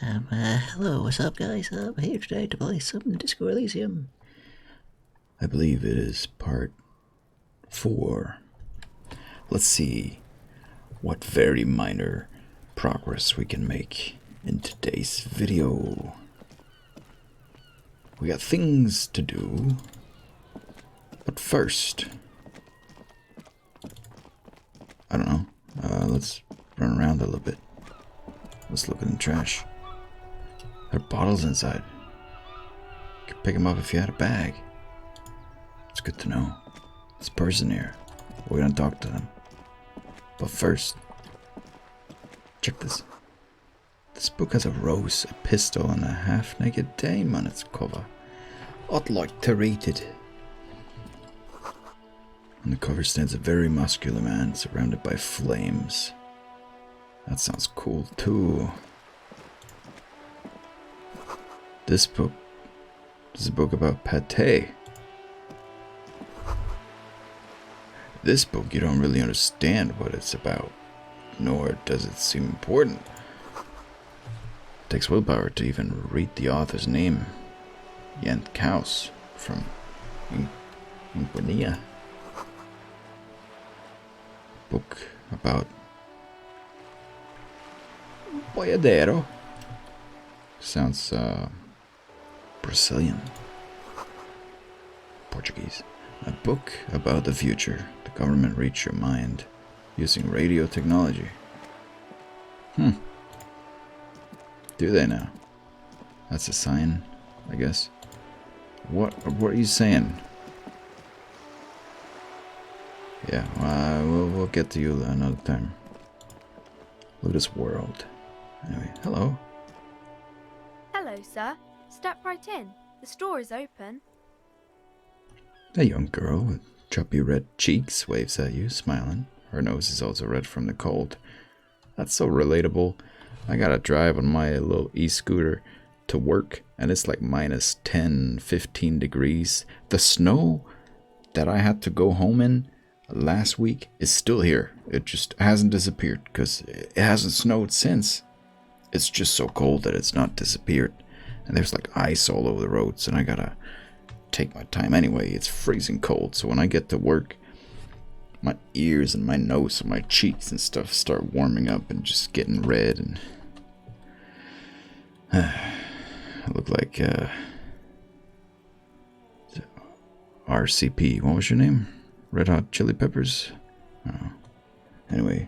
Hello, what's up, guys? I'm here today to play some Disco Elysium. I believe it is part 4. Let's see what very minor progress we can make in today's video. We got things to do, but first, I don't know, let's run around a little bit. Let's look in the trash. There are bottles inside. You could pick them up if you had a bag. It's good to know. This person here. We're gonna talk to them. But first, check this. This book has a rose, a pistol, and a half-naked Dane on its cover. I'd like to read it. On the cover stands a very muscular man surrounded by flames. That sounds cool too. This book is a book about pate. This book, you don't really understand what it's about, nor does it seem important. It takes willpower to even read the author's name. Jent Kaus from Inquania. Book about boiadeiro. Sounds Brazilian. Portuguese. A book about the future. The government reads your mind using radio technology. Do they now? That's a sign, I guess. What are you saying? Yeah, we'll get to you another time. Look at this world. Anyway, hello. Hello, sir. Step right in. The store is open. A young girl with chubby red cheeks waves at you, smiling. Her nose is also red from the cold. That's so relatable. I gotta drive on my little e-scooter to work, and it's like minus 10, 15 degrees. The snow that I had to go home in last week is still here. It just hasn't disappeared because it hasn't snowed since. It's just so cold that it's not disappeared. And there's like ice all over the roads, and I gotta take my time anyway. It's freezing cold, so when I get to work, my ears and my nose and my cheeks and stuff start warming up and just getting red, and I look like RCP. What was your name? Red Hot Chili Peppers? Oh. Anyway,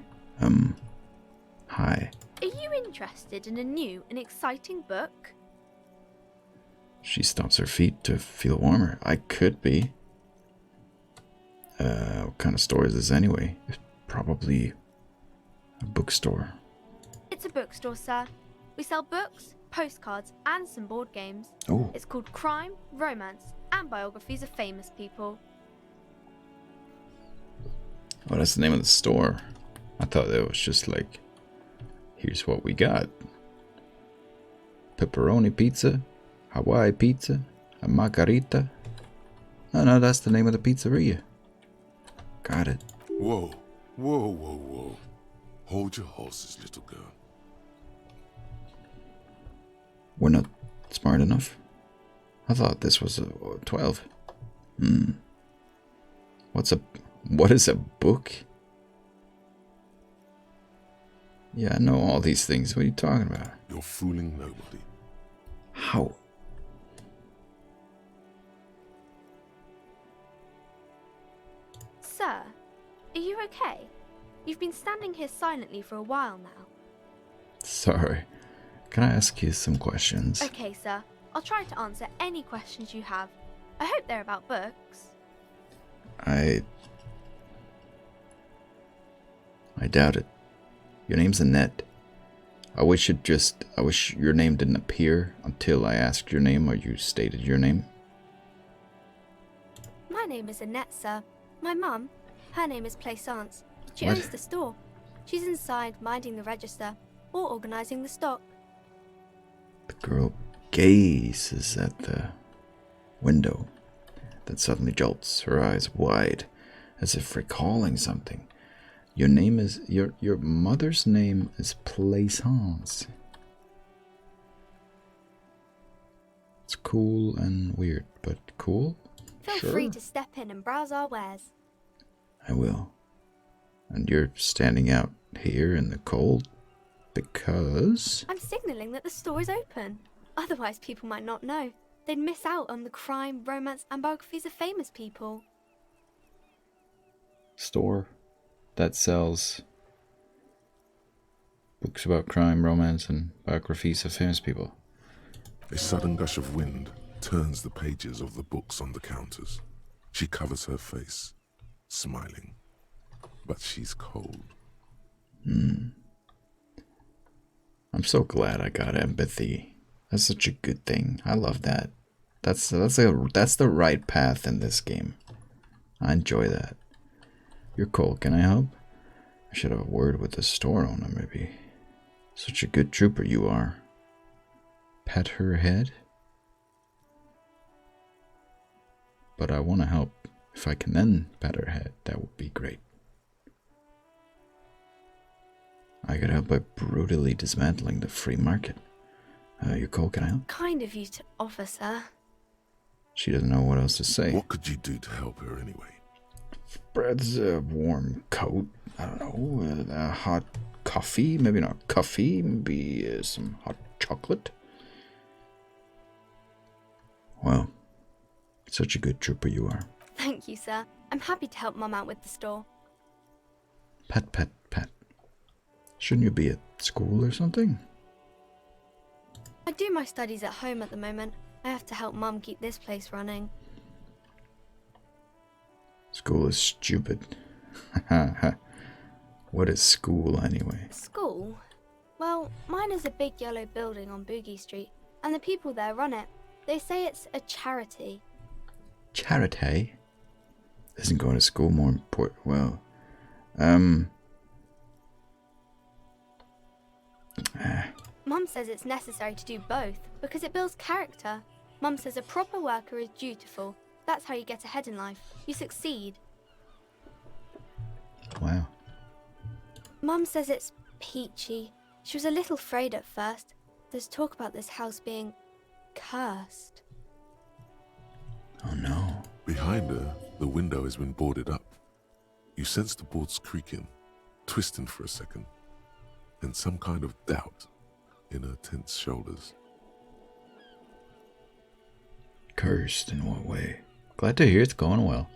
hi. Are you interested in a new and exciting book? She stomps her feet to feel warmer. I could be. What kind of store is this anyway? It's probably a bookstore. It's a bookstore, sir. We sell books, postcards, and some board games. Oh. It's called Crime, Romance, and Biographies of Famous People. Oh, that's the name of the store. I thought it was just like, here's what we got. Pepperoni pizza, Hawaii pizza, a margarita. No, that's the name of the pizzeria. Got it. Whoa, whoa, whoa, whoa. Hold your horses, little girl. We're not smart enough? I thought this was a 12. What is a book? Yeah, I know all these things. What are you talking about? You're fooling nobody. How? Sir, are you okay? You've been standing here silently for a while now. Sorry. Can I ask you some questions? Okay, sir. I'll try to answer any questions you have. I hope they're about books. I doubt it. Your name's Annette. I wish your name didn't appear until I asked your name or you stated your name. My name is Annette, sir. My mum, her name is Plaisance. She What? owns the store. She's inside minding the register or organising the stock. The girl gazes at the window, then suddenly jolts, her eyes wide, as if recalling something. Your name is your mother's name is Plaisance. cool and weird, but cool? Feel Sure. free to step in and browse our wares. I will. And you're standing out here in the cold because... I'm signalling that the store is open. Otherwise, people might not know. They'd miss out on the crime, romance, and biographies of famous people. Store that sells books about crime, romance, and biographies of famous people. A sudden gush of wind turns the pages of the books on the counters. She covers her face, smiling. But she's cold. I'm so glad I got empathy. That's such a good thing. I love that. That's the right path in this game. I enjoy that. You're cold. Can I help? I should have a word with the store owner, maybe. Such a good trooper you are. Pet her head? But I want to help. If I can then pet her head, that would be great. I could help by brutally dismantling the free market. You're cold, can I help? Kind of you to offer, sir. She doesn't know what else to say. What could you do to help her anyway? Spreads a warm coat. I don't know. A hot coffee. Maybe not coffee. Maybe some hot chocolate. Well, such a good trooper you are. Thank you, sir. I'm happy to help Mum out with the store. Pet, pet, pet. Shouldn't you be at school or something? I do my studies at home at the moment. I have to help Mum keep this place running. School is stupid. What is school anyway? School? Well, mine is a big yellow building on Boogie Street, and the people there run it. They say it's a charity. Charity? Isn't going to school more important? Well, Mum says it's necessary to do both because it builds character. Mum says a proper worker is dutiful. That's how you get ahead in life. You succeed. Wow. Mum says it's peachy. She was a little afraid at first. There's talk about this house being cursed. Oh no. Behind her, the window has been boarded up. You sense the boards creaking, twisting for a second, and some kind of doubt in her tense shoulders. Cursed in what way? Glad to hear it's going well.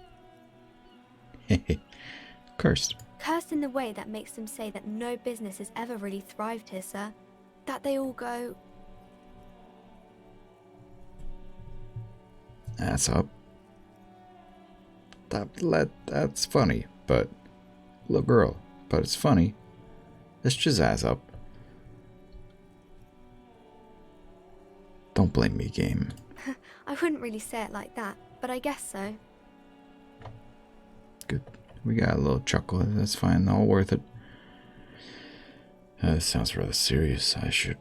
Cursed. Cursed in the way that makes them say that no business has ever really thrived here, sir. That they all go... Ass up. That's funny, but... Little girl, but it's funny. Let's just ass up. Don't blame me, game. I wouldn't really say it like that, but I guess so. Good. We got a little chuckle. That's fine. All worth it. This sounds rather serious. I should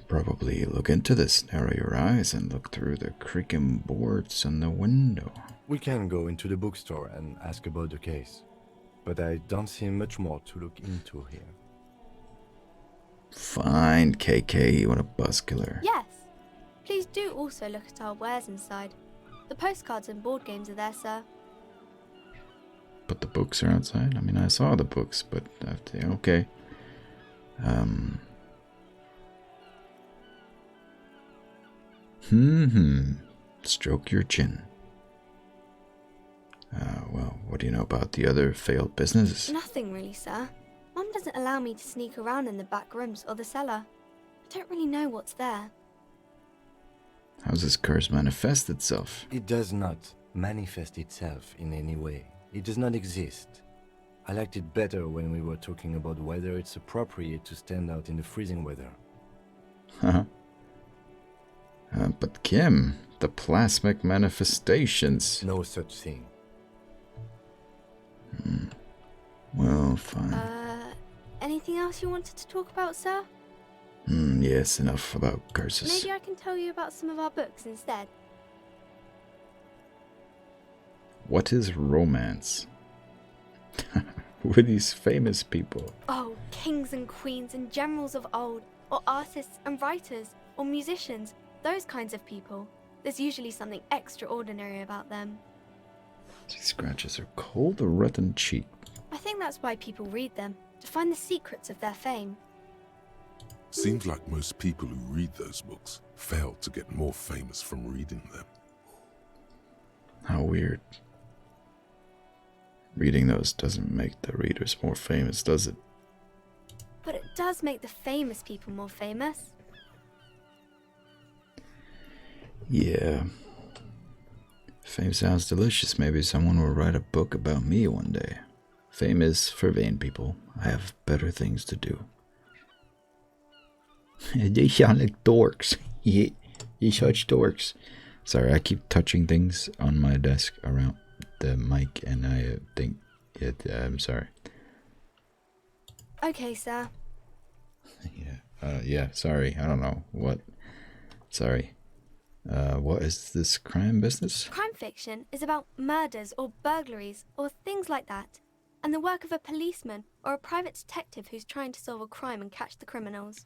probably look into this. Narrow your eyes and look through the creaking boards in the window. We can go into the bookstore and ask about the case, but I don't see much more to look into here. Fine, KK. You want a bus killer? Yes. Please do also look at our wares inside. The postcards and board games are there, sir. But the books are outside? I mean, I saw the books, but okay. Stroke your chin. Well, what do you know about the other failed businesses? Nothing really, sir. Mum doesn't allow me to sneak around in the back rooms or the cellar. I don't really know what's there. How's this curse manifest itself? It does not manifest itself in any way. It does not exist. I liked it better when we were talking about whether it's appropriate to stand out in the freezing weather. Huh? But Kim, the plasmic manifestations. No such thing. Well, fine. Anything else you wanted to talk about, sir? Yes, enough about curses. Maybe I can tell you about some of our books instead. What is romance? Who are these famous people? Oh, kings and queens and generals of old, or artists and writers, or musicians, those kinds of people. There's usually something extraordinary about them. She scratches her cold, rotten cheek. I think that's why people read them, to find the secrets of their fame. Seems like most people who read those books fail to get more famous from reading them. How weird. Reading those doesn't make the readers more famous, does it? But it does make the famous people more famous. Yeah. Fame sounds delicious. Maybe someone will write a book about me one day. Fame is for vain people. I have better things to do. They sound like dorks. Yeah, you're such dorks. Sorry, I keep touching things on my desk around the mic, and I think I'm sorry. Okay, sir. Yeah, sorry. I don't know. What? Sorry. What is this crime business? Crime fiction is about murders or burglaries or things like that, and the work of a policeman or a private detective who's trying to solve a crime and catch the criminals.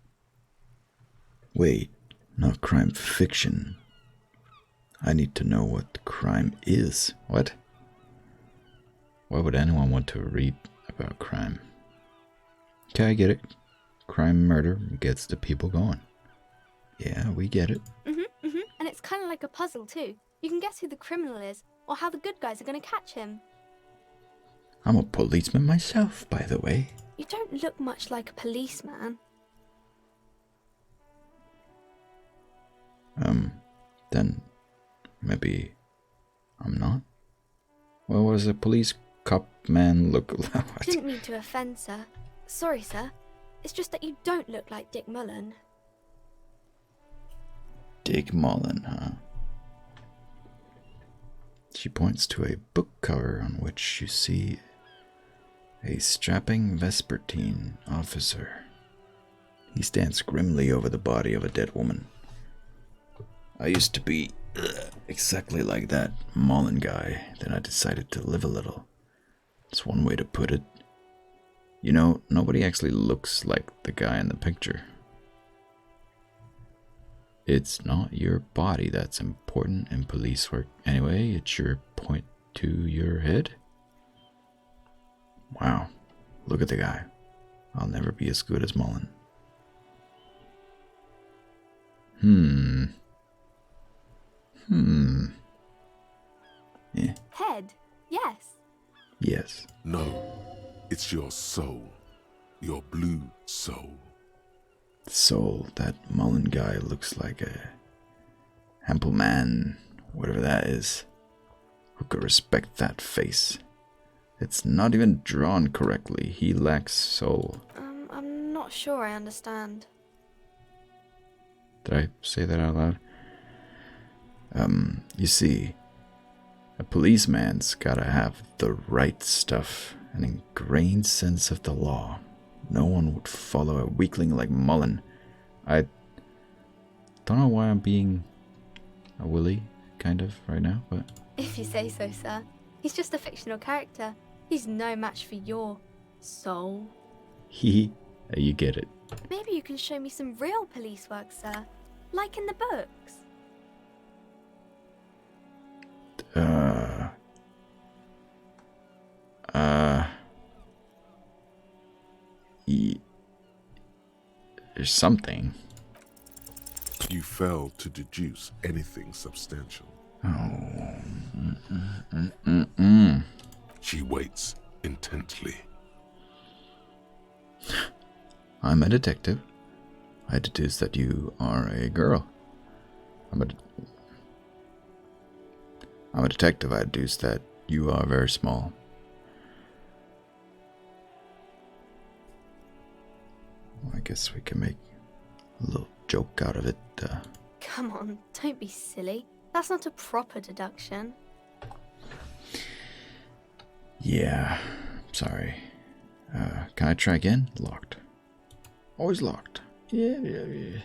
Wait, not crime fiction. I need to know what the crime is. What? Why would anyone want to read about crime? Okay, I get it. Crime, murder gets the people going. Yeah, we get it. And it's kind of like a puzzle too. You can guess who the criminal is or how the good guys are going to catch him. I'm a policeman myself, by the way. You don't look much like a policeman. Then maybe I'm not? Well, what does a police cop man look like? Didn't mean to offend, sir. Sorry, sir. It's just that you don't look like Dick Mullen. Dick Mullen, huh? She points to a book cover on which you see a strapping Vespertine officer. He stands grimly over the body of a dead woman. I used to be exactly like that Mullen guy, then I decided to live a little. It's one way to put it. You know, nobody actually looks like the guy in the picture. It's not your body that's important in police work anyway, it's your point to your head. Wow, look at the guy. I'll never be as good as Mullen. Yeah. Head? Yes. Yes. No, it's your soul. Your blue soul. Soul, that Mullen guy looks like a ample man, whatever that is. Who could respect that face? It's not even drawn correctly. He lacks soul. I'm not sure I understand. Did I say that out loud? You see, a policeman's gotta have the right stuff, an ingrained sense of the law. No one would follow a weakling like Mullen. I don't know why I'm being a willy, kind of, right now, but... If you say so, sir. He's just a fictional character. He's no match for your soul. Hee, you get it. Maybe you can show me some real police work, sir. Like in the books. There's something. You failed to deduce anything substantial. She waits intently. I'm a detective. I deduce that you are a girl. I'm a detective. I deduce that you are very small. Well, I guess we can make a little joke out of it. Come on, don't be silly. That's not a proper deduction. Yeah, sorry. Can I try again? Locked. Always locked. Yeah.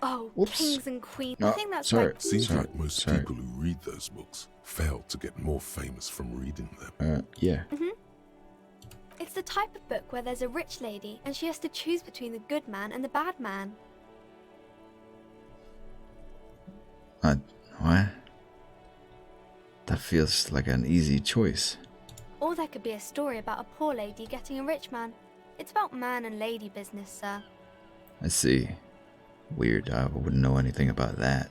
Oh, Whoops. kings and queens. No, I think that's sorry. like... Seems Sorry, like most sorry. people who read those books fail to get more famous from reading them. Yeah. It's the type of book where there's a rich lady and she has to choose between the good man and the bad man. What? That feels like an easy choice. Or there could be a story about a poor lady getting a rich man. It's about man and lady business, sir. I see. Weird, I wouldn't know anything about that.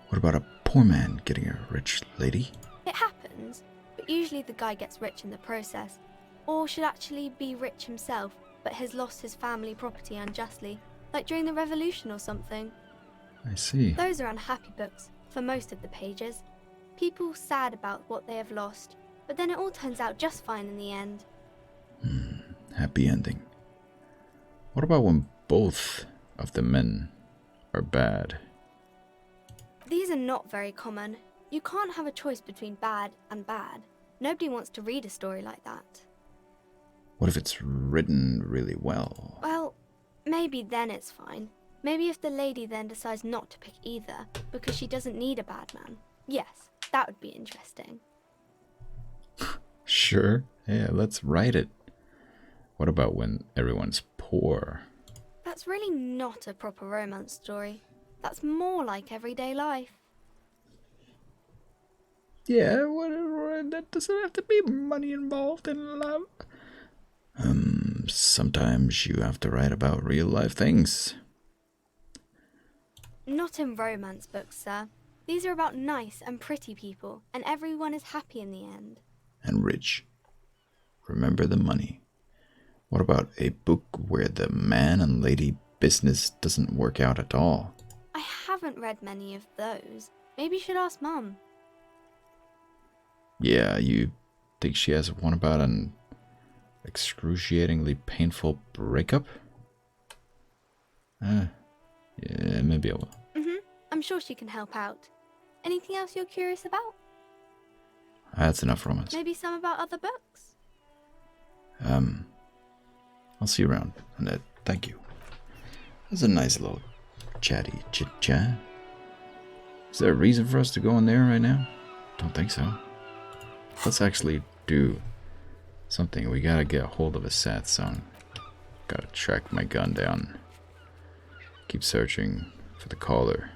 What about a poor man getting a rich lady? It happens, but usually the guy gets rich in the process. Or should actually be rich himself, but has lost his family property unjustly, like during the revolution or something. I see. Those are unhappy books, for most of the pages. People sad about what they have lost, but then it all turns out just fine in the end. Happy ending. What about when both of the men are bad? These are not very common. You can't have a choice between bad and bad. Nobody wants to read a story like that. What if it's written really well? Well, maybe then it's fine. Maybe if the lady then decides not to pick either, because she doesn't need a bad man. Yes, that would be interesting. Sure. Yeah, let's write it. What about when everyone's poor? That's really not a proper romance story. That's more like everyday life. Yeah, whatever. That doesn't have to be money involved in love. Sometimes you have to write about real life things. Not in romance books, sir. These are about nice and pretty people, and everyone is happy in the end. And rich. Remember the money. What about a book where the man and lady business doesn't work out at all? I haven't read many of those. Maybe you should ask Mum. Yeah, you think she has one about an excruciatingly painful breakup? Yeah, maybe I will. I'm sure she can help out. Anything else you're curious about? That's enough romance. Maybe some about other books? I'll see you around, Annette. Thank you. That's a nice little chatty chit-chat. Is there a reason for us to go in there right now? Don't think so. Let's actually do something. We gotta get a hold of a sad song. Gotta track my gun down. Keep searching for the caller.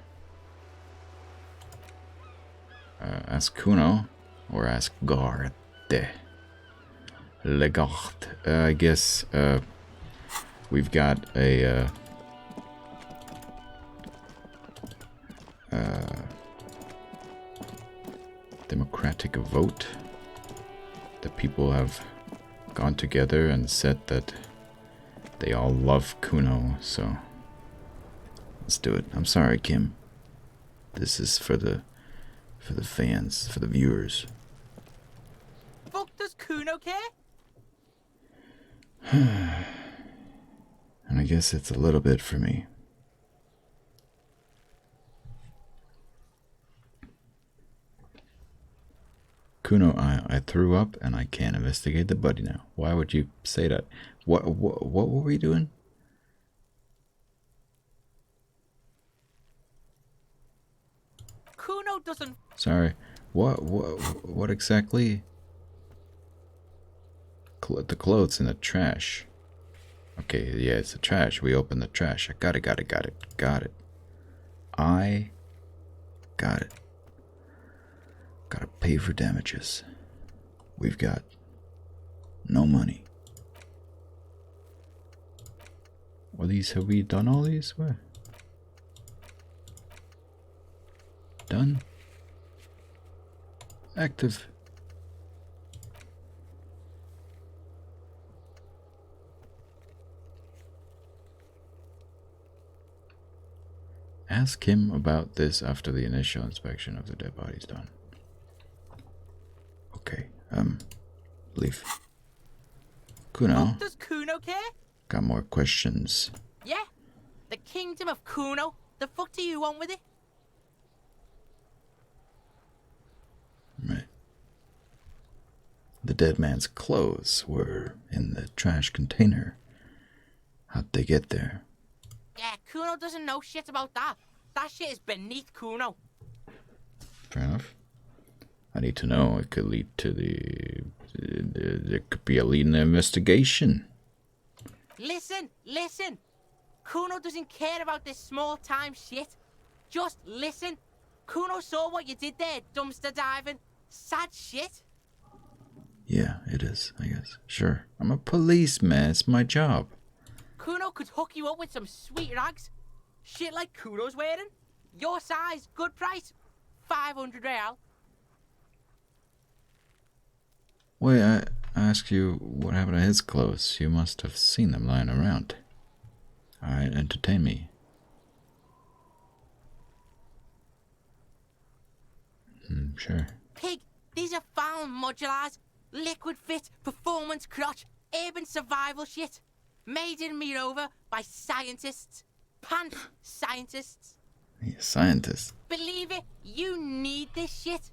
Ask Cuno or ask Garte. Le Gard. I guess we've got a democratic vote. The people have gone together and said that they all love Cuno, so let's do it. I'm sorry, Kim. This is for the fans, for the viewers. Fuck does Cuno care? And I guess it's a little bit for me. Cuno, I threw up and I can't investigate the body now. Why would you say that? What were we doing? Cuno doesn't. Sorry. What exactly? The clothes in the trash. Okay, yeah, it's the trash. We opened the trash. I got it. I got it. Gotta pay for damages. We've got no money. Have we done all these? Where? Done. Active. Ask him about this after the initial inspection of the dead body's done. Okay, leave. Cuno, Fuck does Cuno care? got more questions. Yeah? The kingdom of Cuno? The fuck do you want with it? Right. The dead man's clothes were in the trash container. How'd they get there? Yeah, Cuno doesn't know shit about that. That shit is beneath Cuno. Fair enough. I need to know. It could lead to there could be a lead in the investigation. Listen! Cuno doesn't care about this small-time shit. Just listen. Cuno saw what you did there, dumpster diving. Sad shit. Yeah, it is, I guess. Sure. I'm a policeman. It's my job. Cuno could hook you up with some sweet rags. Shit like Cuno's wearing. Your size, good price. 500 real. Wait, I asked you what happened to his clothes. You must have seen them lying around. Alright, entertain me. Sure. Pig, these are found modulars. Liquid fit, performance crotch, urban survival shit. Made in Mirova by scientists. Pants scientists. He's a scientist. Believe it, you need this shit.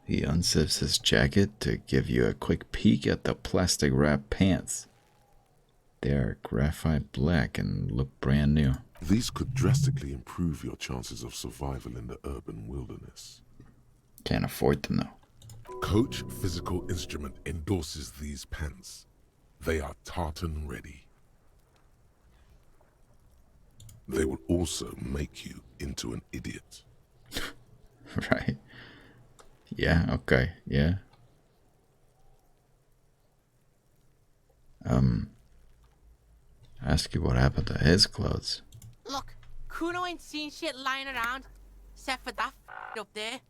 He unzips his jacket to give you a quick peek at the plastic wrap pants. They are graphite black and look brand new. These could drastically improve your chances of survival in the urban wilderness. Can't afford them though. Coach Physical Instrument endorses these pants. They are tartan ready. They will also make you into an idiot. Right. Yeah, okay, yeah. Ask you what happened to his clothes. Look, Cuno ain't seen shit lying around, except for that up there.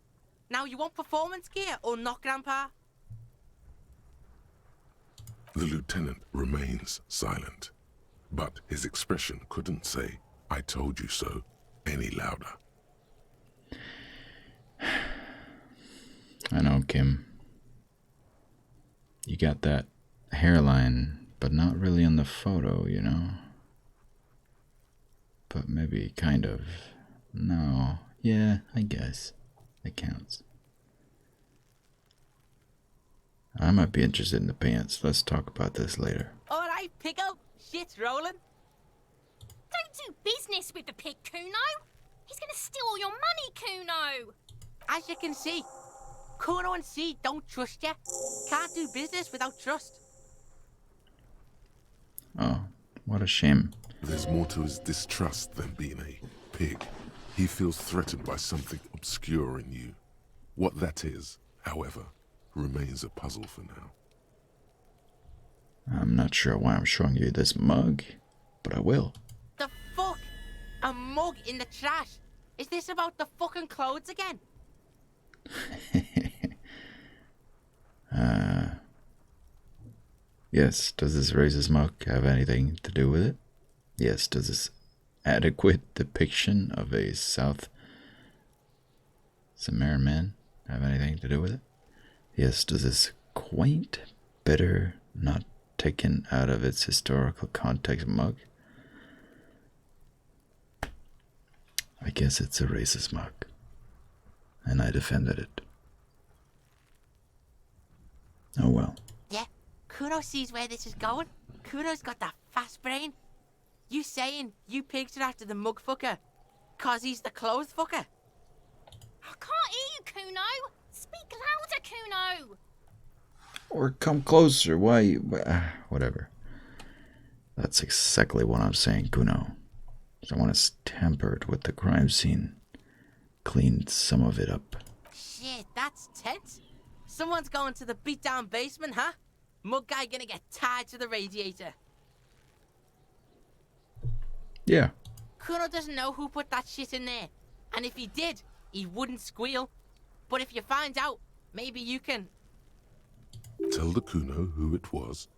Now you want performance gear or not, Grandpa? The lieutenant remains silent, but his expression couldn't say, "I told you so," any louder. I know, Kim. You got that hairline, but not really on the photo, you know? But maybe kind of. No. Yeah, I guess. It counts. I might be interested in the pants. Let's talk about this later. Alright, Pico. Shit's rolling. Don't do business with the pig, Cuno. He's gonna steal all your money, Cuno. As you can see, Cuno and C don't trust you. Can't do business without trust. Oh, what a shame. There's more to his distrust than being a pig. He feels threatened by something obscure in you. What that is, however, remains a puzzle for now. I'm not sure why I'm showing you this mug, but I will. The fuck? A mug in the trash? Is this about the fucking clothes again? Yes, does this racist mug have anything to do with it? Yes, does this adequate depiction of a South Samaritan man have anything to do with it? Yes, does this quaint, bitter, not taken out of its historical context mug? I guess it's a racist mug, and I defended it. Oh well. Yeah, Cuno sees where this is going. Cuno's got that fast brain. You saying you pigs are after the mug fucker, 'cause he's the clothes fucker? I can't hear you, Cuno. Speak louder, Cuno. Or come closer, why whatever. That's exactly what I'm saying, Cuno. I want us tempered with the crime scene. Cleaned some of it up. Shit, that's tense. Someone's going to the beat-down basement, huh? Mug guy gonna get tied to the radiator. Yeah. Cuno doesn't know who put that shit in there. And if he did, he wouldn't squeal. But if you find out, maybe you can... Tell the Cuno who it was.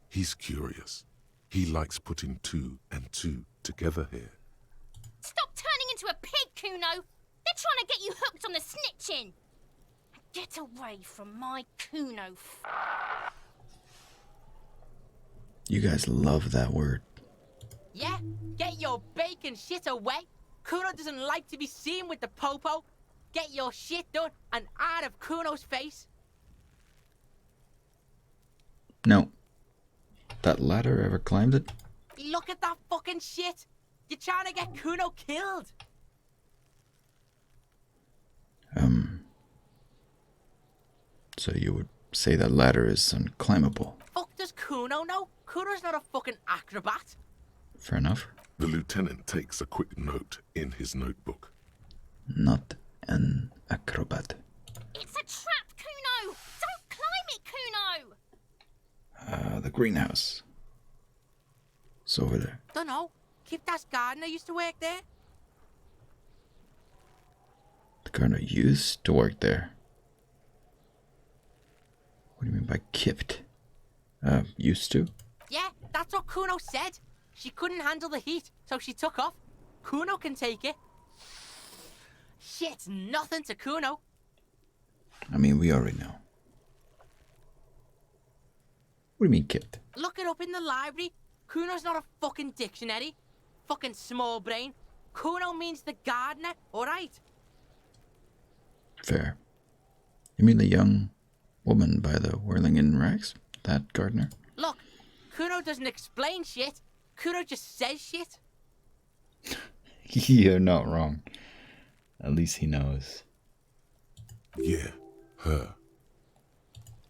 He's curious. He likes putting two and two together here. Stop turning into a pig, Cuno. They're trying to get you hooked on the snitching. Get away from my Cuno. You guys love that word. Yeah, get your bacon shit away. Cuno doesn't like to be seen with the popo. Get your shit done and out of Cuno's face. No. That ladder ever climbed it? Look at that fucking shit. You're trying to get Cuno killed. So you would say that ladder is unclimbable. Fuck does Cuno know? Cuno's not a fucking acrobat. Fair enough. The lieutenant takes a quick note in his notebook. Not an acrobat. It's a trap, Cuno! Don't climb it, Cuno! The greenhouse. It's over there. Dunno. Kipta's gardener used to work there. The gardener used to work there. What do you mean by kipped? Used to? Yeah, that's what Cuno said. She couldn't handle the heat, so she took off. Cuno can take it. Shit's nothing to Cuno. I mean, we already know. What do you mean kipped? Look it up in the library. Cuno's not a fucking dictionary. Fucking small brain. Cuno means the gardener, alright? Fair. You mean the young woman by the whirling in rags? That gardener? Look, Cuno doesn't explain shit. Cuno just says shit. You're not wrong. At least he knows. Yeah, her.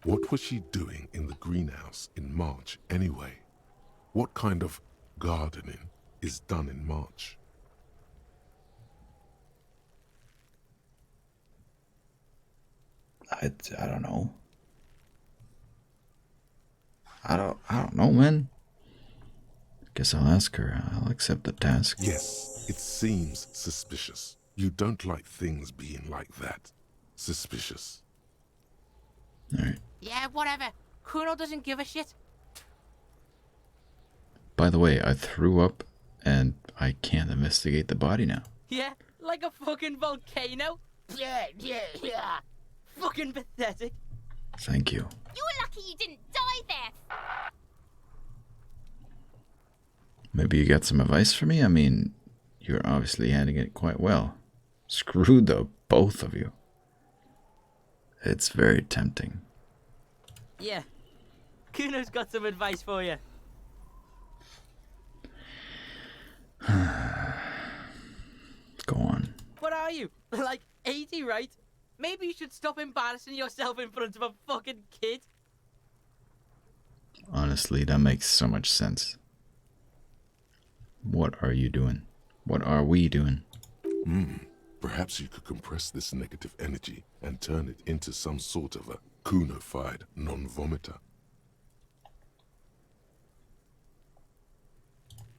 What was she doing in the greenhouse in March anyway? What kind of gardening is done in March? I don't know. I don't know, man. Guess I'll ask her. I'll accept the task. Yes, it seems suspicious. You don't like things being like that. Suspicious. Alright. Yeah, whatever. Cuno doesn't give a shit. By the way, I threw up and I can't investigate the body now. Yeah, like a fucking volcano. Yeah. Fucking pathetic. Thank you. You were lucky you didn't die there. Maybe you got some advice for me? I mean, you're obviously handling it quite well. Screw the both of you. It's very tempting. Yeah. Cuno's got some advice for you. Go on. What are you? Like 80, right? Maybe you should stop embarrassing yourself in front of a fucking kid. Honestly, that makes so much sense. What are you doing? What are we doing? Perhaps you could compress this negative energy and turn it into some sort of a cuno-fied non-vomiter.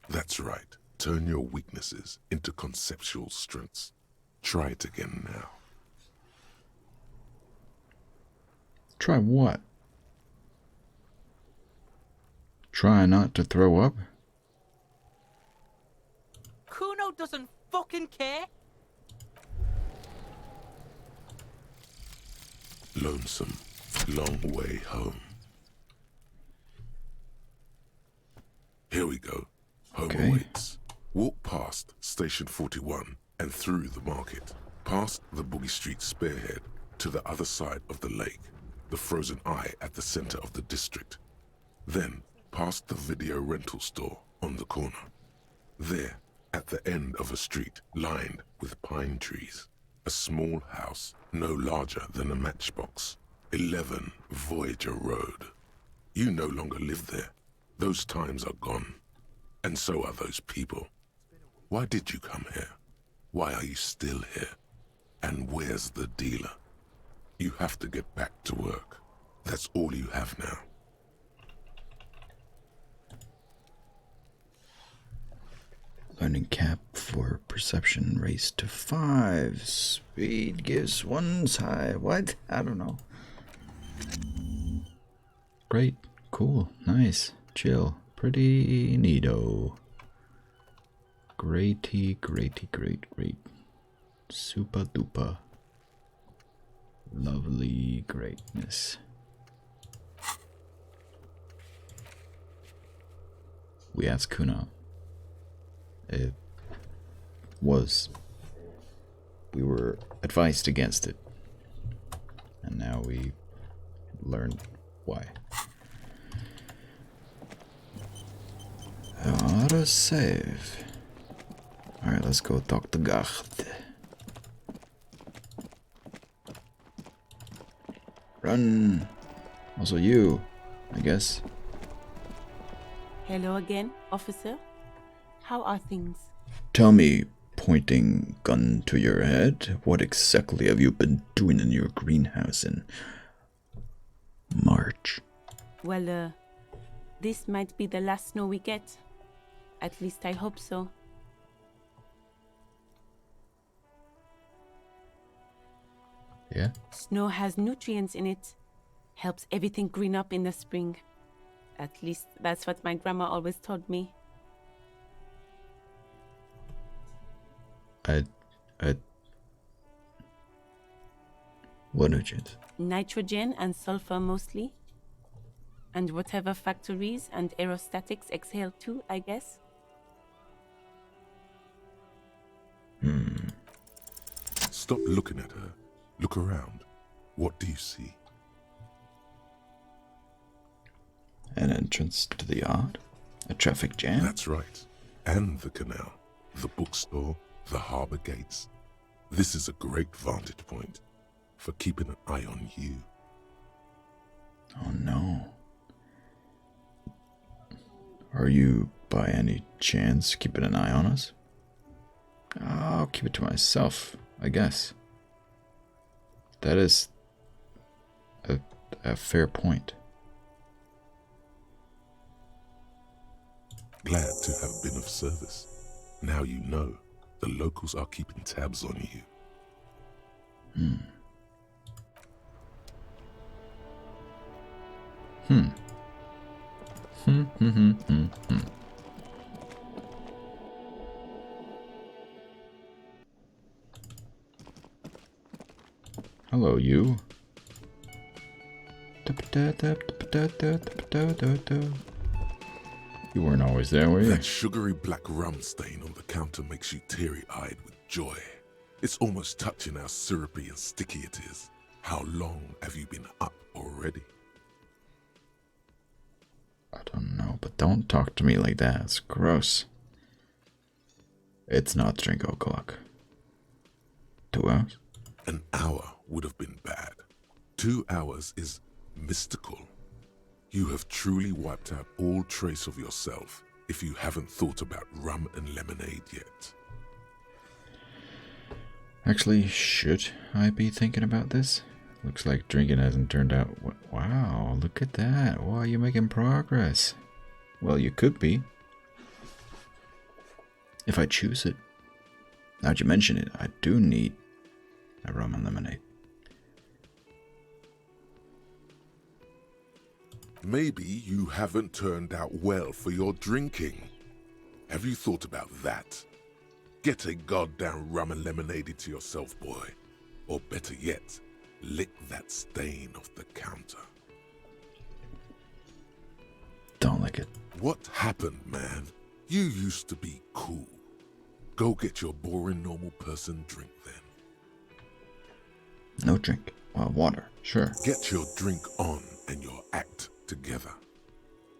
That's right. Turn your weaknesses into conceptual strengths. Try it again now. Try what? Try not to throw up? Cuno doesn't fucking care. Lonesome, long way home. Here we go. Home Okay. awaits. Walk past Station 41 and through the market, past the Boogie Street spearhead to the other side of the lake, the frozen eye at the center of the district. Then past the video rental store on the corner. There, at the end of a street lined with pine trees, a small house no larger than a matchbox. 11 Voyager Road. You no longer live there. Those times are gone. And so are those people. Why did you come here? Why are you still here? And where's the dealer? You have to get back to work. That's all you have now. Learning cap for perception raised to 5. Speed gives 1 high. What? I don't know. Great. Cool. Nice. Chill. Pretty neato. Great. Super duper. Lovely greatness. We asked Cuno. We were advised against it. And now we learned why. Autosave. Alright, let's go talk to Gard. Run! Also you, I guess. Hello again, officer. how are things? Tell me, pointing gun to your head, what exactly have you been doing in your greenhouse in March? Well, this might be the last snow we get. At least I hope so. Yeah? Snow has nutrients in it. Helps everything green up in the spring. At least that's what my grandma always told me. What nutrients? Nitrogen and sulfur mostly. And whatever factories and aerostatics exhale too, I guess. Stop looking at her. Look around. What do you see? An entrance to the yard? A traffic jam? That's right. And the canal, the bookstore, the harbour gates. This is a great vantage point for keeping an eye on you. Oh no. Are you, by any chance, keeping an eye on us? I'll keep it to myself, I guess. That is a fair point. Glad to have been of service. Now you know the locals are keeping tabs on you. Hello, you. You weren't always there, were you? That sugary black rum stain on the counter makes you teary-eyed with joy. It's almost touching how syrupy and sticky it is. How long have you been up already? I don't know, but don't talk to me like that. It's gross. It's not drink o'clock. 2 hours? An hour would have been bad. 2 hours is mystical. You have truly wiped out all trace of yourself if you haven't thought about rum and lemonade yet. Actually, should I be thinking about this? Looks like drinking hasn't turned out. Wow, look at that. Wow, you're making progress. Well, you could be. If I choose it. Now that you mention it, I do need a rum and lemonade. Maybe you haven't turned out well for your drinking. Have you thought about that? Get a goddamn rum and lemonade into yourself, boy. Or better yet, lick that stain off the counter. Don't lick it. What happened, man? You used to be cool. Go get your boring normal person drink then. No drink. Well, water, sure. Get your drink on and your act together.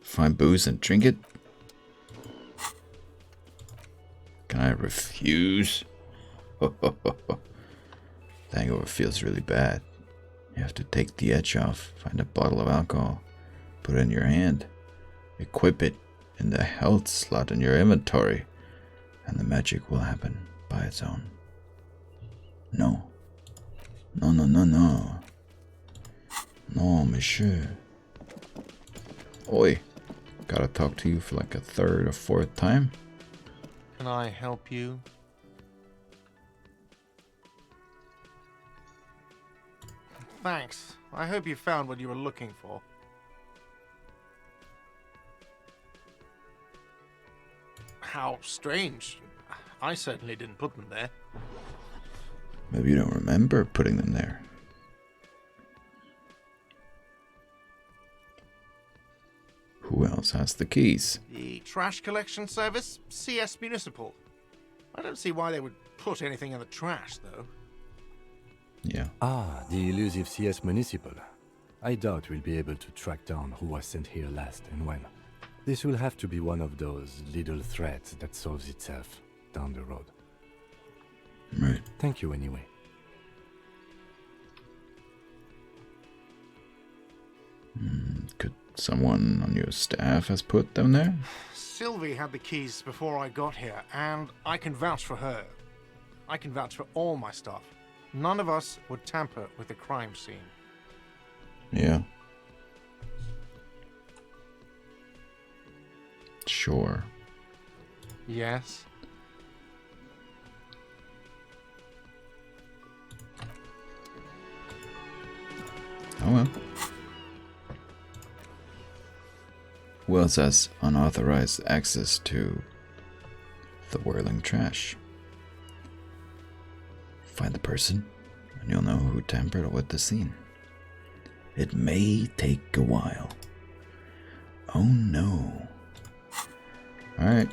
Find booze and drink it? Can I refuse? The hangover feels really bad. You have to take the edge off, find a bottle of alcohol, put it in your hand, equip it in the health slot in your inventory, and the magic will happen by its own. No. No, no, no, no. No, monsieur. Oi. Gotta talk to you for like a third or fourth time. Can I help you? Thanks. I hope you found what you were looking for. How strange. I certainly didn't put them there. Maybe you don't remember putting them there. Who else has the keys? The trash collection service, CS Municipal. I don't see why they would put anything in the trash, though. Yeah. Ah, the elusive CS Municipal. I doubt we'll be able to track down who was sent here last and when. This will have to be one of those little threats that solves itself down the road. Right. Thank you anyway. Could Someone on your staff has put them there? Sylvie had the keys before I got here, and I can vouch for her. I can vouch for all my staff. None of us would tamper with the crime scene. Yeah. Sure. Yes? Oh well. Who else has unauthorized access to the whirling trash? Find the person, and you'll know who tampered with the scene. It may take a while. Oh no. Alright.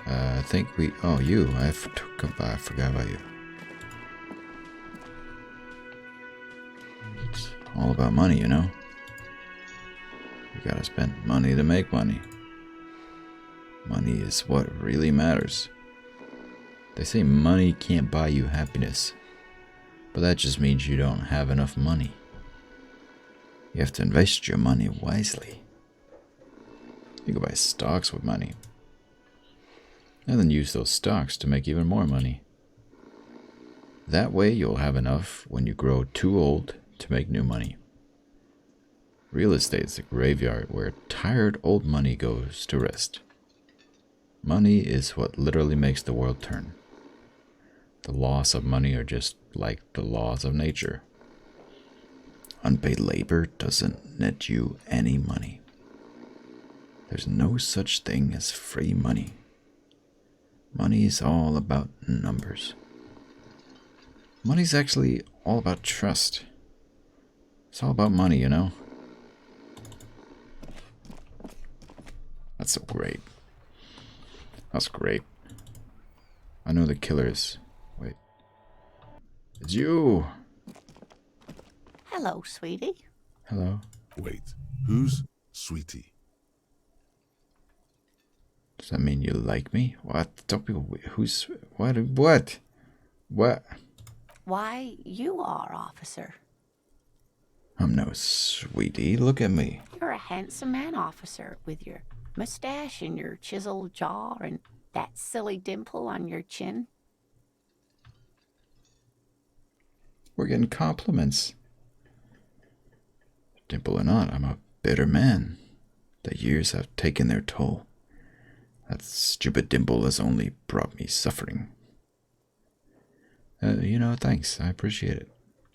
I think we... Oh, you. I forgot about you. It's all about money, you know? You gotta spend money to make money. Money is what really matters. They say money can't buy you happiness, but that just means you don't have enough money. You have to invest your money wisely. You can buy stocks with money, and then use those stocks to make even more money. That way you'll have enough when you grow too old to make new money. Real estate is a graveyard where tired old money goes to rest. Money is what literally makes the world turn. The laws of money are just like the laws of nature. Unpaid labor doesn't net you any money. There's no such thing as free money. Money is all about numbers. Money's actually all about trust. It's all about money, you know? That's so great. That's great. I know the killer is... Wait. It's you! Hello, sweetie. Hello. Wait, who's Sweetie? Does that mean you like me? What? Don't be... Who's... What? What? What? Why, you are, officer. I'm no sweetie. Look at me. You're a handsome man, officer, with your mustache and your chiseled jaw and that silly dimple on your chin. We're getting compliments. Dimple or not, I'm a bitter man. The years have taken their toll. That stupid dimple has only brought me suffering. Thanks. I appreciate it.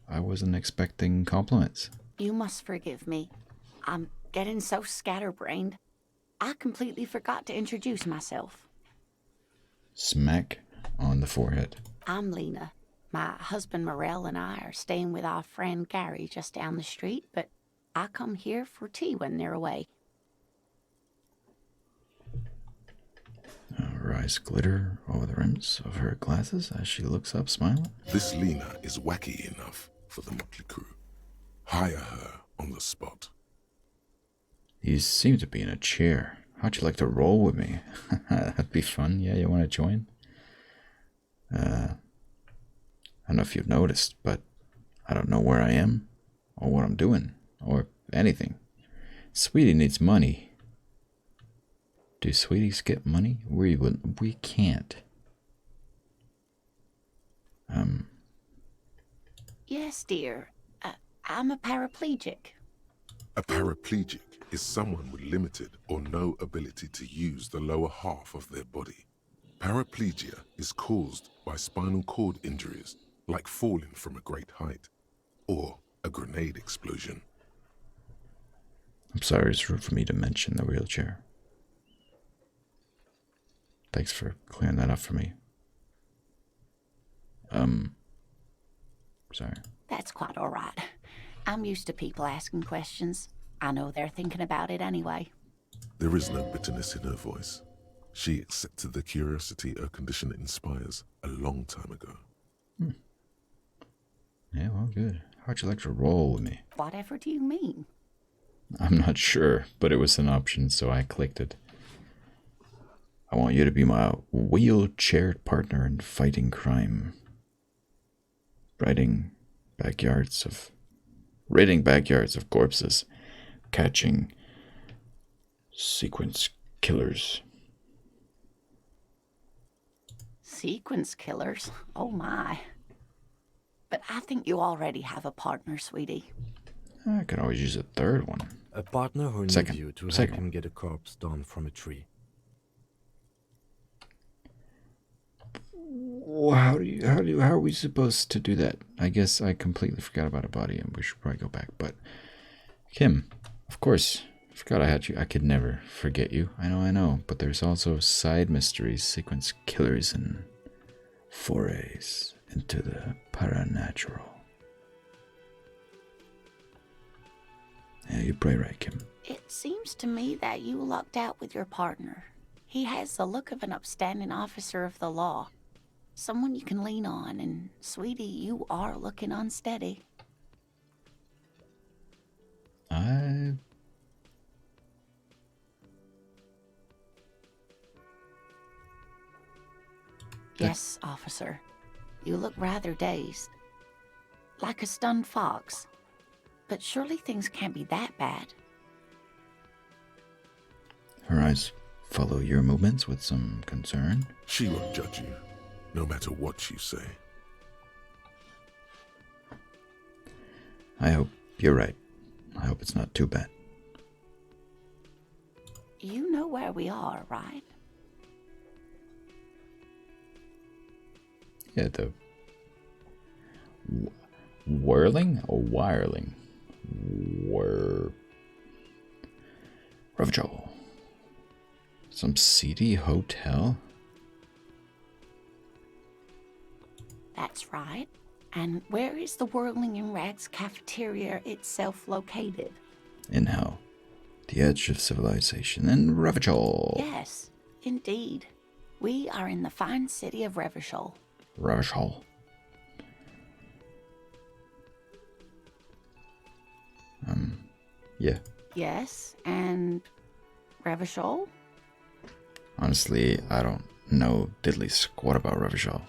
I wasn't expecting compliments. You must forgive me. I'm getting so scatterbrained. I completely forgot to introduce myself. Smack on the forehead. I'm Lena. My husband Morel and I are staying with our friend Gary just down the street, but I come here for tea when they're away. Her eyes glitter over the rims of her glasses as she looks up, smiling. This Lena is wacky enough for the motley crew. Hire her on the spot. You seem to be in a chair. How'd you like to roll with me? That'd be fun. Yeah, you want to join? I don't know if you've noticed, but I don't know where I am, or what I'm doing, or anything. Sweetie needs money. Do sweeties get money? We can't. Yes, dear. I'm a paraplegic. A paraplegic is someone with limited or no ability to use the lower half of their body. Paraplegia is caused by spinal cord injuries, like falling from a great height, or a grenade explosion. I'm sorry, it's rude for me to mention the wheelchair. Thanks for clearing that up for me. Sorry. That's quite all right. I'm used to people asking questions. I know they're thinking about it anyway. There is no bitterness in her voice. She accepted the curiosity her condition inspires a long time ago. Yeah, well, good. How'd you like to roll with me? Whatever do you mean? I'm not sure, but it was an option, so I clicked it. I want you to be my wheelchair partner in fighting crime. Ridding backyards of corpses catching sequence killers. Sequence killers? Oh my. But I think you already have a partner, sweetie. I could always use a third one. A partner who needs you to help him get a corpse down from a tree. How are we supposed to do that? I guess I completely forgot about a body and we should probably go back. But Kim, of course, I forgot I had you. I could never forget you. I know. But there's also side mysteries, sequence killers, and forays into the paranatural. Yeah, you're probably right, Kim. It seems to me that you lucked out with your partner. He has the look of an upstanding officer of the law. Someone you can lean on, and sweetie, you are looking unsteady. Yes, officer. You look rather dazed. Like a stunned fox. But surely things can't be that bad. Her eyes follow your movements with some concern. She won't judge you, no matter what you say. I hope you're right. I hope it's not too bad. You know where we are, right? Yeah, the whirling or wireling? Revachol. Some seedy hotel? That's right. And where is the Whirling in Rags cafeteria itself located? In hell. The edge of civilization in Revachol. Yes, indeed. We are in the fine city of Revachol. Revachol. Yeah. Yes, and Revachol? Honestly, I don't know diddly squat about Revachol.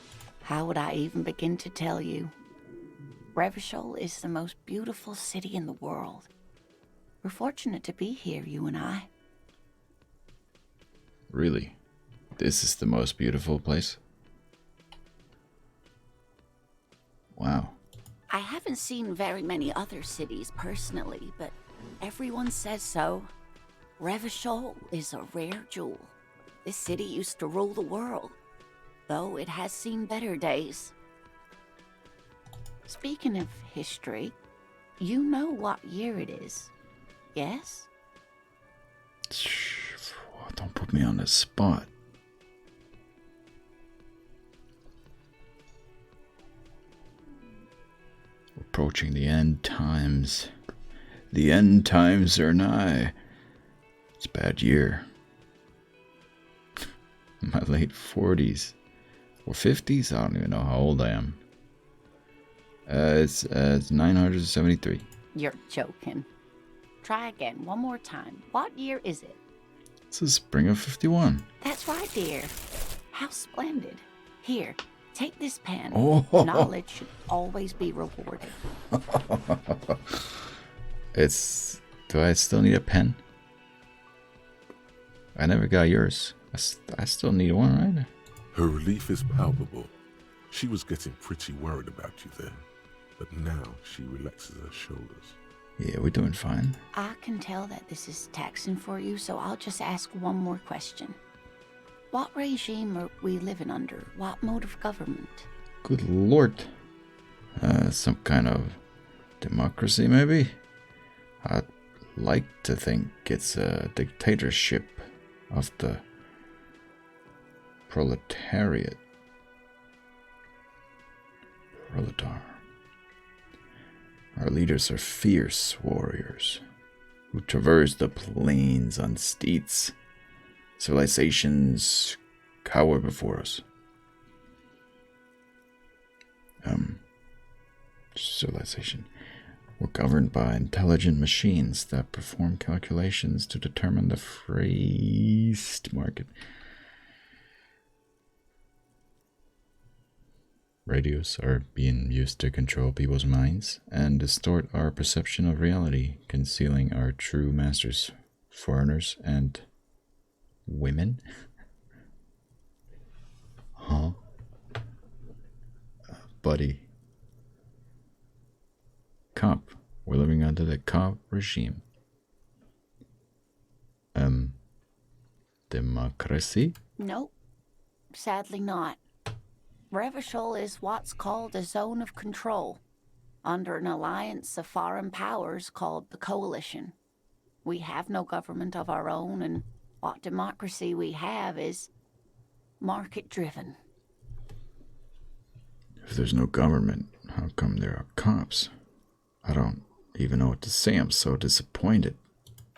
How would I even begin to tell you? Revachol is the most beautiful city in the world. We're fortunate to be here, you and I. Really? This is the most beautiful place? Wow. I haven't seen very many other cities personally, but everyone says so. Revachol is a rare jewel. This city used to rule the world, though it has seen better days. Speaking of history, you know what year it is, yes? Don't put me on the spot. Approaching the end times. The end times are nigh. It's a bad year. My late 40s. Or 50s? I don't even know how old I am. It's 973. You're joking. Try again, one more time. What year is it? It's the spring of 51. That's right, dear. How splendid. Here, take this pen. Oh. Knowledge should always be rewarded. Do I still need a pen? I never got yours. I still need one, right? Her relief is palpable. She was getting pretty worried about you then, but now she relaxes her shoulders. Yeah, we're doing fine. I can tell that this is taxing for you, so I'll just ask one more question. What regime are we living under? What mode of government? Good lord. Some kind of democracy, maybe? I'd like to think it's a dictatorship of the proletariat. Proletar. Our leaders are fierce warriors who traverse the plains on steeds. Civilizations cower before us. Civilization. We're governed by intelligent machines that perform calculations to determine the freight market. Radios are being used to control people's minds and distort our perception of reality, concealing our true masters, foreigners, and women? Huh? Buddy. Cop. We're living under the cop regime. Democracy? Nope. Sadly not. Revachol is what's called a zone of control, under an alliance of foreign powers called the Coalition. We have no government of our own, and what democracy we have is market-driven. If there's no government, how come there are cops? I don't even know what to say. I'm so disappointed.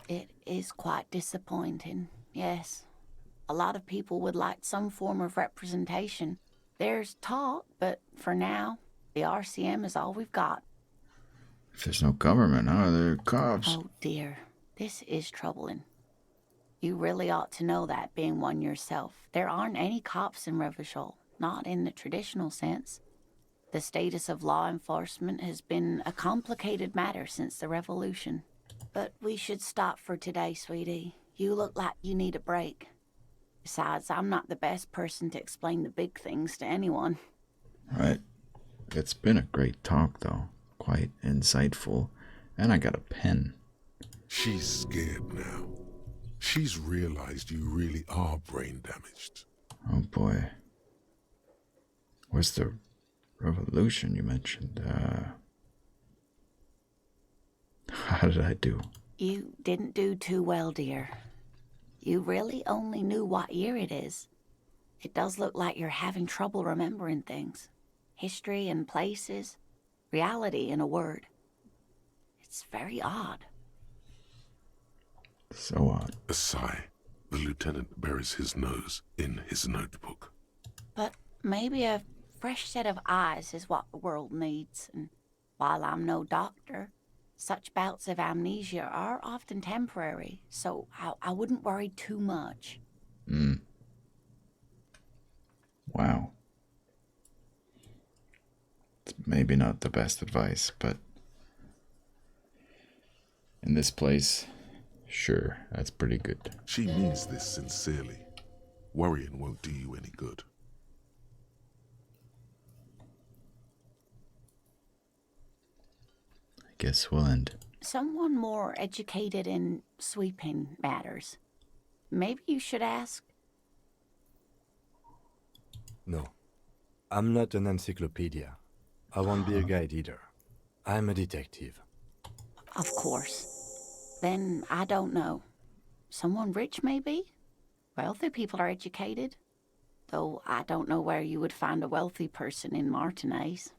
It is quite disappointing, yes. A lot of people would like some form of representation. There's talk, but for now, the RCM is all we've got. If there's no government, how are there cops? Oh dear, this is troubling. You really ought to know that, being one yourself. There aren't any cops in Revachol, not in the traditional sense. The status of law enforcement has been a complicated matter since the revolution. But we should stop for today, sweetie. You look like you need a break. Besides, I'm not the best person to explain the big things to anyone. Right. It's been a great talk, though. Quite insightful. And I got a pen. She's scared now. She's realized you really are brain damaged. Oh boy. Where's the revolution you mentioned? How did I do? You didn't do too well, dear. You really only knew what year it is. It does look like you're having trouble remembering things. History and places. Reality, in a word. It's very odd. So odd. A sigh. The lieutenant buries his nose in his notebook. But maybe a fresh set of eyes is what the world needs. And while I'm no doctor, such bouts of amnesia are often temporary, so I wouldn't worry too much. Wow. It's maybe not the best advice, but in this place, sure, that's pretty good. She means this sincerely. Worrying won't do you any good. I guess we'll end. Someone more educated in sweeping matters. Maybe you should ask. No. I'm not an encyclopedia. I won't be a guide either. I'm a detective. Of course. Then I don't know. Someone rich, maybe? Wealthy people are educated. Though I don't know where you would find a wealthy person in Martinez.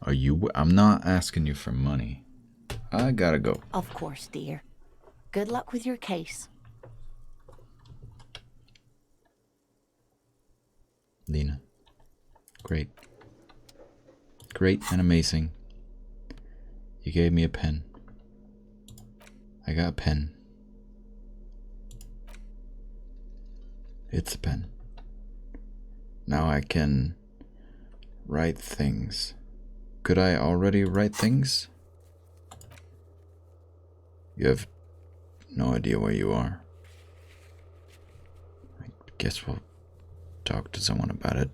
Are you? I'm not asking you for money. I gotta go. Of course, dear. Good luck with your case. Lena. Great. Great and amazing. You gave me a pen. I got a pen. It's a pen. Now I can write things. Could I already write things? You have no idea where you are. I guess we'll talk to someone about it.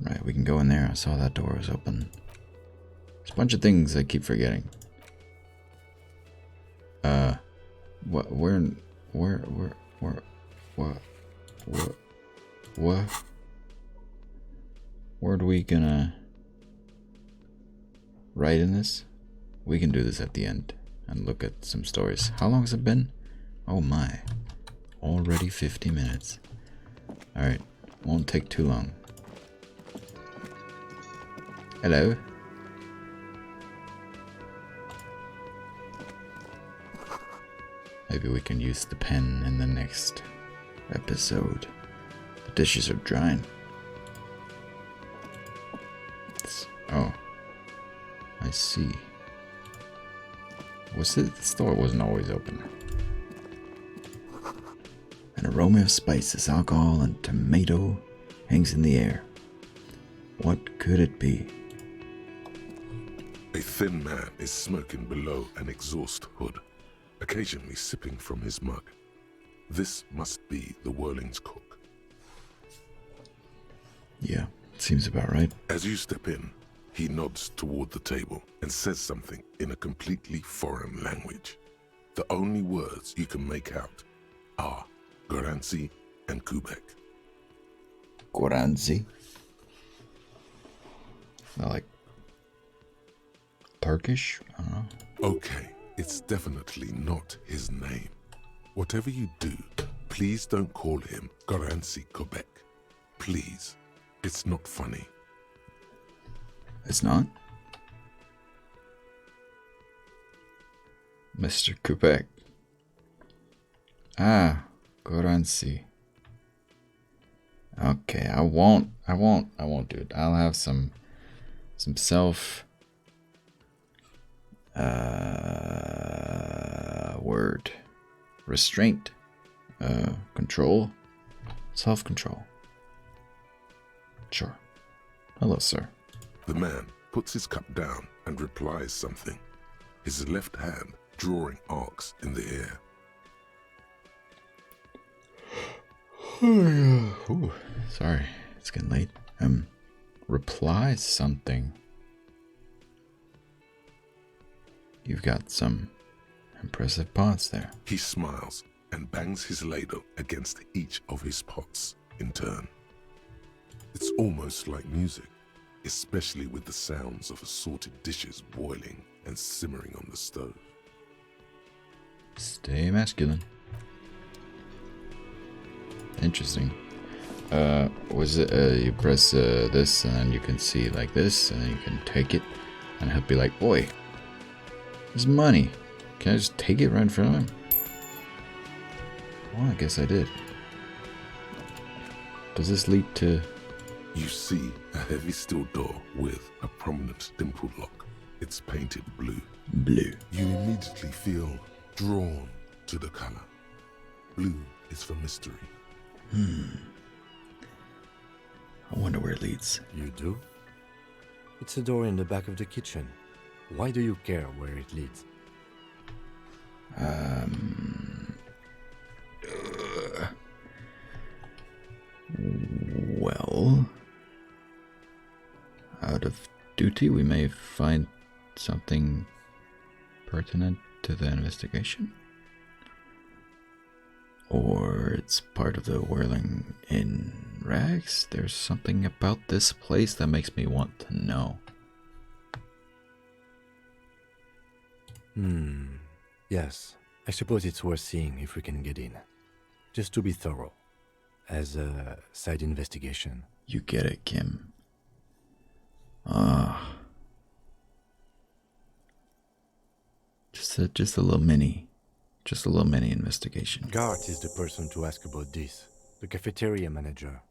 Right, we can go in there. I saw that door was open. There's a bunch of things I keep forgetting. Where are we gonna write in this? We can do this at the end and look at some stories. How long has it been? Oh my. Already 50 minutes. Alright, won't take too long. Hello? Maybe we can use the pen in the next episode. The dishes are drying. Oh, I see. Was it? The store wasn't always open. An aroma of spices, alcohol, and tomato hangs in the air. What could it be? A thin man is smoking below an exhaust hood, occasionally sipping from his mug. This must be the Whirling's cook. Yeah, seems about right. As you step in, he nods toward the table and says something in a completely foreign language. The only words you can make out are Garanzi and Kubek. Garanzi? Not like Turkish? I don't know. Okay, it's definitely not his name. Whatever you do, please don't call him Garanzi Kubek. Please. It's not funny. It's not? Mr. Kubek. Ah, Garanzi. Okay, I won't do it. I'll have some self word. Restraint. Control. Self-control. Sure. Hello, sir. The man puts his cup down and replies something, his left hand drawing arcs in the air. Ooh, sorry, it's getting late. Reply something. You've got some impressive pots there. He smiles and bangs his ladle against each of his pots in turn. It's almost like music, especially with the sounds of assorted dishes boiling and simmering on the stove. Stay masculine. Interesting. Was it you press this and then you can see like this and then you can take it and he'll be like, boy, there's money. Can I just take it right in front of him? Well, I guess I did. Does this lead to... You see a heavy steel door with a prominent dimple lock. It's painted blue. Blue. You immediately feel drawn to the color. Blue is for mystery. I wonder where it leads. You do? It's a door in the back of the kitchen. Why do you care where it leads? Well, out of duty, we may find something pertinent to the investigation. Or it's part of the whirling in rags. There's something about this place that makes me want to know. Yes, I suppose it's worth seeing if we can get in. Just to be thorough. As a side investigation. You get it, Kim. Just a little mini investigation. Gart is the person to ask about this. The cafeteria manager.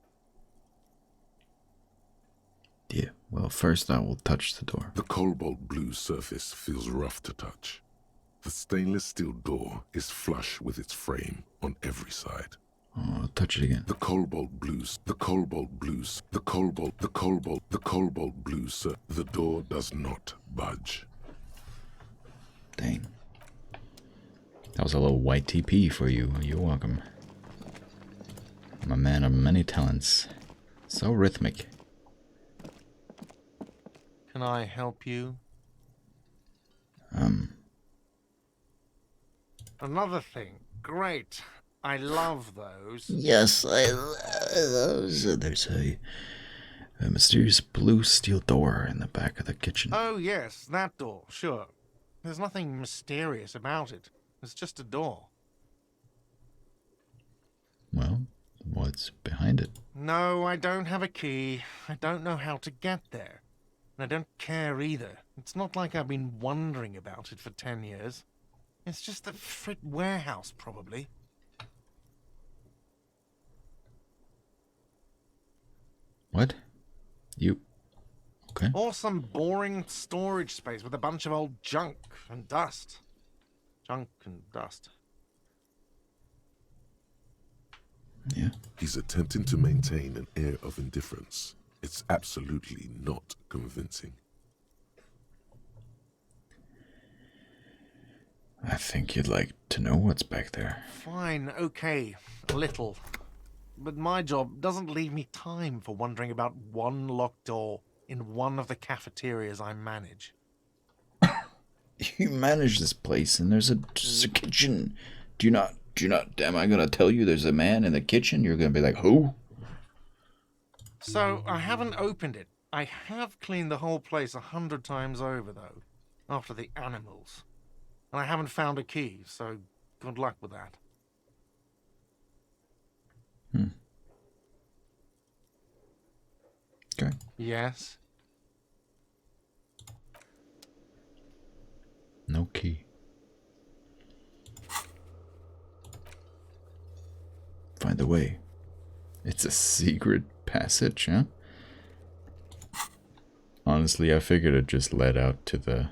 Yeah, well, first I will touch the door. The cobalt blue surface feels rough to touch. The stainless steel door is flush with its frame on every side. Oh, I'll touch it again. The cobalt blues, the door does not budge. Dane. That was a little white TP for you. You're welcome. I'm a man of many talents. So rhythmic. Can I help you? Another thing. Great. I love those. Yes, I love those. There's a mysterious blue steel door in the back of the kitchen. Oh, yes, that door, sure. There's nothing mysterious about it. It's just a door. Well, what's behind it? No, I don't have a key. I don't know how to get there. And I don't care either. It's not like I've been wondering about it for 10 years. It's just the frit warehouse, probably. What? You... Okay. Or some boring storage space with a bunch of old junk and dust. Junk and dust. Yeah. He's attempting to maintain an air of indifference. It's absolutely not convincing. I think you'd like to know what's back there. Fine, okay, a little. But my job doesn't leave me time for wondering about one locked door in one of the cafeterias I manage. You manage this place, and there's a kitchen. Do you not? Am I gonna tell you there's a man in the kitchen? You're gonna be like, who? So, I haven't opened it. I have cleaned the whole place 100 times over, though, after the animals. And I haven't found a key, so good luck with that. Okay. Yes? No key. Find the way. It's a secret passage, huh? Honestly, I figured it just led out to the...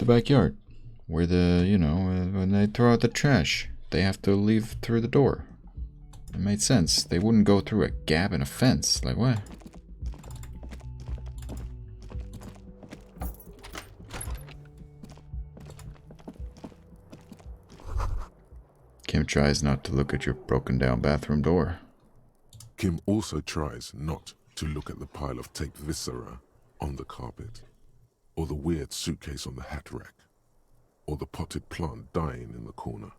backyard. Where the, you know, when they throw out the trash, they have to leave through the door. It made sense. They wouldn't go through a gap in a fence. Like, what? Kim tries not to look at your broken down bathroom door. Kim also tries not to look at the pile of taped viscera on the carpet, or the weird suitcase on the hat rack, or the potted plant dying in the corner.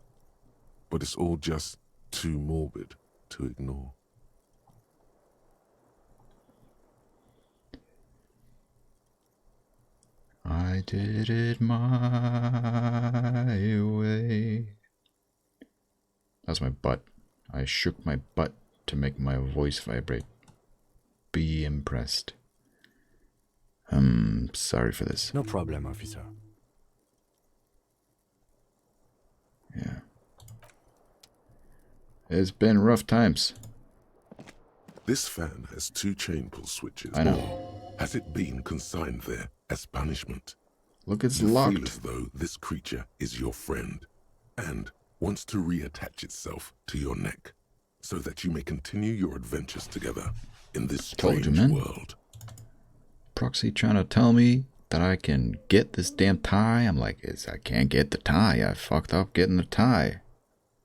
But it's all just too morbid to ignore. I did it my way. That's my butt. I shook my butt to make my voice vibrate. Be impressed. Sorry for this. No problem, officer. Yeah. It's been rough times. This fan has 2 chain pull switches. I know. Or has it been consigned there as punishment? Look, it's You locked. feel as though this creature is your friend and wants to reattach itself to your neck so that you may continue your adventures together in this Told you, strange man. world. Proxy trying to tell me that I can get this damn tie. I'm like, I can't get the tie. I fucked up getting the tie.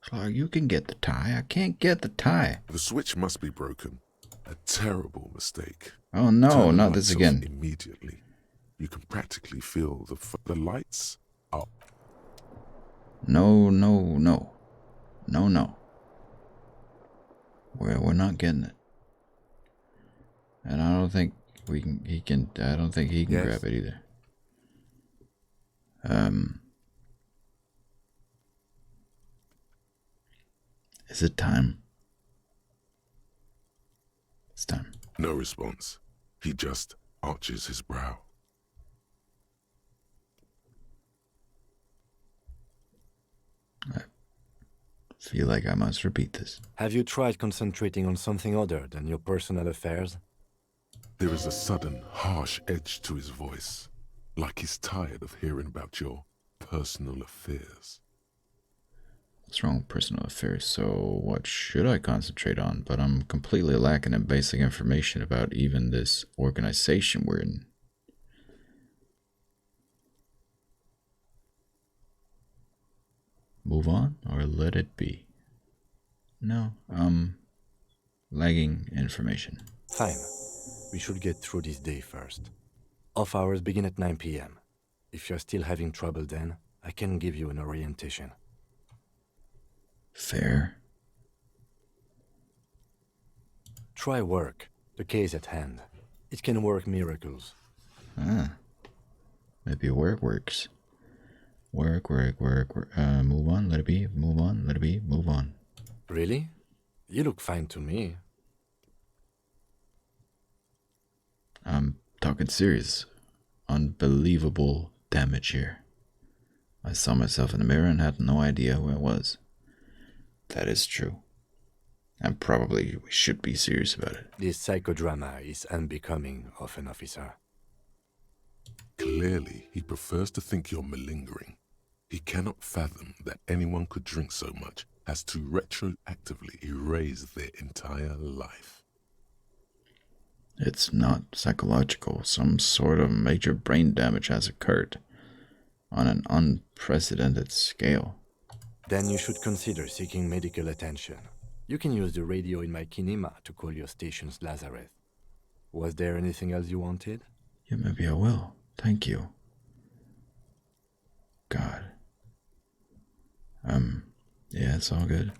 It's like, you can get the tie. I can't get the tie. The switch must be broken. A terrible mistake. Oh no, Turn the not this lights off again. Immediately, you can practically feel the lights are. No. We're not getting it. And I don't think he can Yes. grab it either. Is it time? It's time. No response. He just arches his brow. I feel like I must repeat this. Have you tried concentrating on something other than your personal affairs? There is a sudden, harsh edge to his voice, like he's tired of hearing about your personal affairs. What's wrong with personal affairs? So what should I concentrate on? But I'm completely lacking in basic information about even this organization we're in. Move on or let it be? No, lagging information. Fine. We should get through this day first. Off hours begin at 9 p.m. If you're still having trouble then, I can give you an orientation. Fair. Try work. The case at hand. It can work miracles. Ah. Maybe work works. Work. Move on, let it be. Move on, let it be. Move on. Really? You look fine to me. I'm talking serious. Unbelievable damage here. I saw myself in the mirror and had no idea who I was. That is true. And probably we should be serious about it. This psychodrama is unbecoming of an officer. Clearly, he prefers to think you're malingering. He cannot fathom that anyone could drink so much as to retroactively erase their entire life. It's not psychological. Some sort of major brain damage has occurred on an unprecedented scale. Then you should consider seeking medical attention. You can use the radio in my kinema to call your station's Lazareth. Was there anything else you wanted? Yeah, maybe I will. Thank you. God. Yeah, it's all good.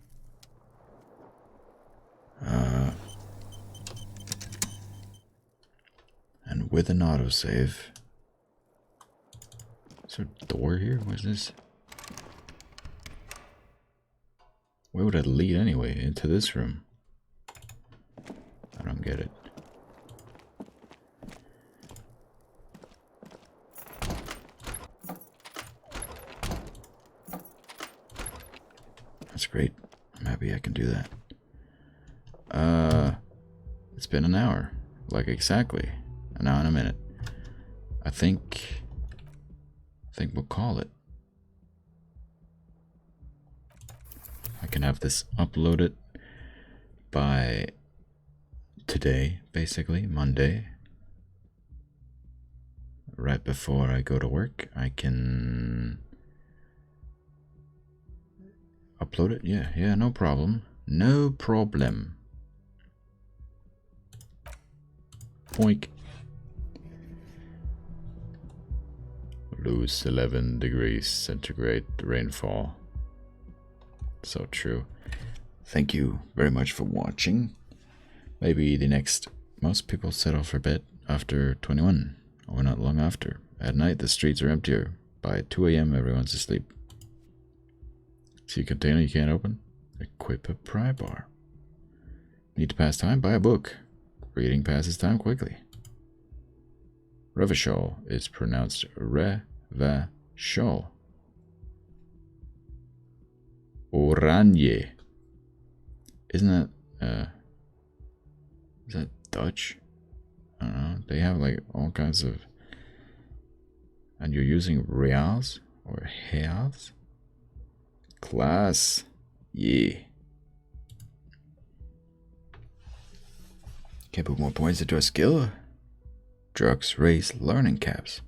And with an autosave. Is there a door here? What is this? Where would it lead anyway? Into this room? I don't get it. That's great. I'm happy I can do that. It's been an hour. Like exactly. An hour and a minute. I think we'll call it. I can have this uploaded by today, basically, Monday. Right before I go to work, I can upload it. Yeah, no problem. No problem. Boink. Lose 11 degrees centigrade rainfall. So true. Thank you very much for watching. Maybe the next... Most people settle for bed after 21, or not long after. At night, the streets are emptier. By 2 a.m., everyone's asleep. See a container you can't open? Equip a pry bar. Need to pass time? Buy a book. Reading passes time quickly. Revachol is pronounced Revachol. Oranje. Isn't that, is that Dutch? I don't know. They have like all kinds of... And you're using reals or reals? Class. Yeah. Can't put more points into a skill. Drugs raise learning caps.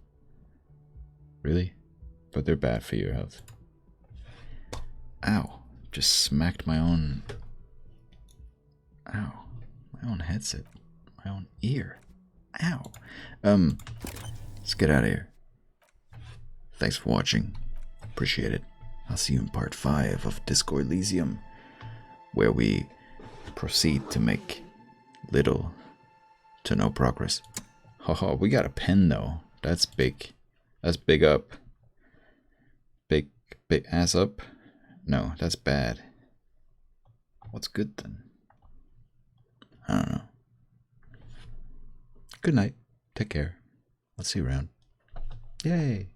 Really? But they're bad for your health. Ow. Just smacked my own... Ow. My own headset. My own ear. Ow. Let's get out of here. Thanks for watching. Appreciate it. I'll see you in part 5 of Disco Elysium, where we proceed to make little to no progress. Haha, we got a pen though. That's big. That's big up. Big ass up. No, that's bad. What's good then? I don't know. Good night. Take care. I'll see you around. Yay.